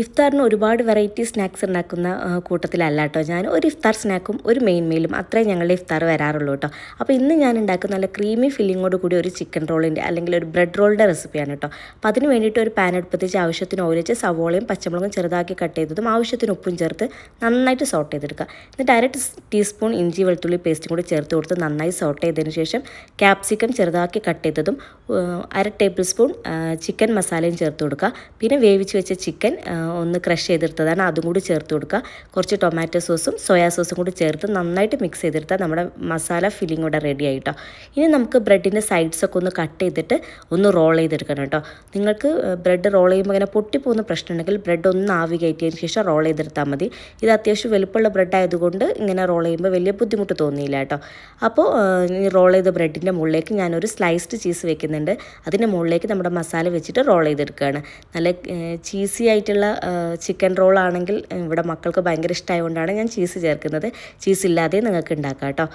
ഇഫ്താറിന് ഒരുപാട് variety snacks ഉണ്ടാക്കുന്ന കൂട്ടത്തിലല്ല കേട്ടോ ഞാൻ. ഒരു ഇഫ്താർ സ്നാക്കും ഒരു മെയിൻ മീലും അത്രേ ഞങ്ങളുടെ ഇഫ്താർ വരാറുള്ളൂ കേട്ടോ. അപ്പോൾ ഇന്ന് ഞാൻ ഉണ്ടാക്കുന്ന നല്ല ക്രീമി ഫില്ലിങ്ങോട് കൂടി ഒരു ചിക്കൻ റോളിൻ്റെ അല്ലെങ്കിൽ ഒരു ബ്രെഡ് റോളിൻ്റെ റെസിപ്പിയാണ് കേട്ടോ. അപ്പോൾ അതിന് വേണ്ടിയിട്ട് ഒരു പാൻ എടുപ്പത്തിച്ച് ആവശ്യത്തിന് ഓയിൽ വെച്ച് സവോളയും പച്ചമുളകും ചെറുതാക്കി കട്ട് ചെയ്തതും ആവശ്യത്തിന് ഉപ്പും ചേർത്ത് നന്നായിട്ട് സോട്ട് ചെയ്തെടുക്കുക. എന്നിട്ട് ടീസ്പൂൺ ഇഞ്ചി വെളുത്തുള്ളി പേസ്റ്റും കൂടി ചേർത്ത് കൊടുത്ത് നന്നായി സോട്ട് ചെയ്തതിന് ശേഷം ക്യാപ്സിക്കം ചെറുതാക്കി കട്ട് ചെയ്തതും 1/2 ടേബിൾ സ്പൂൺ ചിക്കൻ മസാലയും ചേർത്ത് കൊടുക്കുക. പിന്നെ വേവിച്ച് വെച്ച ചിക്കൻ ഒന്ന് ക്രഷ് ചെയ്തെടുത്തതാണ്, അതും കൂടി ചേർത്ത് കൊടുക്കുക. കുറച്ച് ടൊമാറ്റോ സോസും സോയാ സോസും കൂടി ചേർത്ത് നന്നായിട്ട് മിക്സ് ചെയ്തെടുത്താൽ നമ്മുടെ മസാല ഫില്ലിംഗ് കൂടെ റെഡി ആയിട്ടോ. ഇനി നമുക്ക് ബ്രെഡിൻ്റെ സൈഡ്സൊക്കെ ഒന്ന് കട്ട് ചെയ്തിട്ട് ഒന്ന് റോൾ ചെയ്തെടുക്കണം കേട്ടോ. നിങ്ങൾക്ക് ബ്രെഡ് റോൾ ചെയ്യുമ്പോൾ ഇങ്ങനെ പൊട്ടിപ്പോകുന്ന പ്രശ്നമുണ്ടെങ്കിൽ ബ്രെഡ് ഒന്ന് ആവി കയറ്റിയതിന് ശേഷം റോൾ ചെയ്തെടുത്താൽ മതി. ഇത് അത്യാവശ്യം വലുപ്പമുള്ള ബ്രെഡ് ആയതുകൊണ്ട് ഇങ്ങനെ റോൾ ചെയ്യുമ്പോൾ വലിയ ബുദ്ധിമുട്ട് തോന്നിയില്ല കേട്ടോ. അപ്പോൾ ഈ റോൾ ചെയ്ത ബ്രെഡിൻ്റെ മുകളിലേക്ക് ഞാനൊരു സ്ലൈസ്ഡ് ചീസ് വെക്കുന്നുണ്ട്. അതിൻ്റെ മുകളിലേക്ക് നമ്മുടെ മസാല വെച്ചിട്ട് റോൾ ചെയ്തെടുക്കുകയാണ്. നല്ല ചീസി ആയിട്ടുള്ള ചിക്കൻ റോളാണെങ്കിൽ ഇവിടെ മക്കൾക്ക് ഭയങ്കര ഇഷ്ടമായതുകൊണ്ടാണ് ഞാൻ ചീസ് ചേർക്കുന്നത്. ചീസ് ഇല്ലാതെ നിങ്ങൾക്ക് ഉണ്ടാക്കാം കേട്ടോ.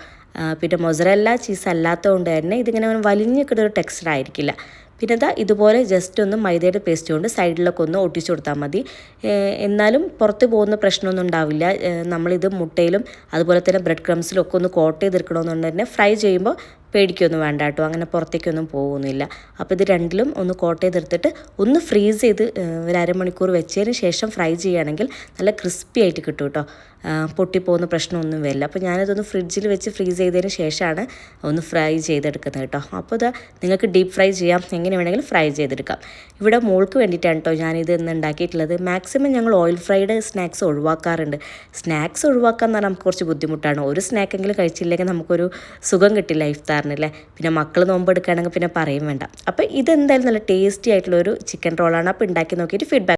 പിന്നെ മൊസറല്ല ചീസ് അല്ലാത്തതുകൊണ്ട് തന്നെ ഇതിങ്ങനെ വലിഞ്ഞ് നിൽക്കുന്ന ഒരു ടെക്സ്ചർ ആയിരിക്കില്ല. പിന്നെ ഇതുപോലെ ജസ്റ്റ് ഒന്ന് മൈദയുടെ പേസ്റ്റ് കൊണ്ട് സൈഡിലൊക്കെ ഒന്ന് ഒട്ടിച്ചു കൊടുത്താൽ മതി. എന്നാലും പുറത്ത് പോകുന്ന പ്രശ്നമൊന്നും ഉണ്ടാവില്ല. നമ്മളിത് മുട്ടയിലും അതുപോലെ തന്നെ ബ്രെഡ് ക്രംസിലും ഒക്കെ ഒന്ന് കോട്ട് ചെയ്തെടുക്കണമെന്നുകൊണ്ട് തന്നെ ഫ്രൈ ചെയ്യുമ്പോൾ പേടിക്കൊന്നും വേണ്ട കേട്ടോ, അങ്ങനെ പുറത്തേക്കൊന്നും പോകുന്നില്ല. അപ്പോൾ ഇത് രണ്ടിലും ഒന്ന് കോട്ട് ചെയ്തെടുത്തിട്ട് ഒന്ന് ഫ്രീസ് ചെയ്ത് ഒരു അരമണിക്കൂർ വെച്ചതിന് ശേഷം ഫ്രൈ ചെയ്യുകയാണെങ്കിൽ നല്ല ക്രിസ്പി ആയിട്ട് കിട്ടും കേട്ടോ. പൊട്ടിപ്പോകുന്ന പ്രശ്നമൊന്നും വരില്ല. അപ്പോൾ ഞാനിതൊന്ന് ഫ്രിഡ്ജിൽ വെച്ച് ഫ്രീസ് ചെയ്തതിന് ശേഷമാണ് ഒന്ന് ഫ്രൈ ചെയ്തെടുക്കുന്നത് കേട്ടോ. അപ്പോൾ നിങ്ങൾക്ക് ഡീപ്പ് ഫ്രൈ ചെയ്യാം, എങ്ങനെ വേണമെങ്കിലും ഫ്രൈ ചെയ്തെടുക്കാം. ഇവിടെ മോൾക്ക് വേണ്ടിയിട്ടാണ് കേട്ടോ ഞാനിത് ഇന്ന് ഉണ്ടാക്കിയിട്ടുള്ളത്. മാക്സിമം ഞങ്ങൾ ഓയിൽ ഫ്രൈഡ് സ്നാക്സ് ഒഴിവാക്കാറുണ്ട്. സ്നാക്സ് ഒഴിവാക്കാൻ എന്ന് പറഞ്ഞാൽ നമുക്ക് കുറച്ച് ബുദ്ധിമുട്ടാണ്. ഒരു സ്നാക്കെങ്കിലും കഴിച്ചില്ലെങ്കിൽ നമുക്കൊരു സുഖം കിട്ടില്ല ഇഫ്താറിനല്ലേ. പിന്നെ മക്കൾ നോമ്പ് എടുക്കുകയാണെങ്കിൽ പിന്നെ പറയും വേണ്ട. അപ്പോൾ ഇതെന്തായാലും നല്ല ടേസ്റ്റി ആയിട്ടുള്ളൊരു ചിക്കൻ റോളാണ്. അപ്പോൾ ഉണ്ടാക്കി നോക്കിയിട്ട് ഫീഡ്ബാക്ക്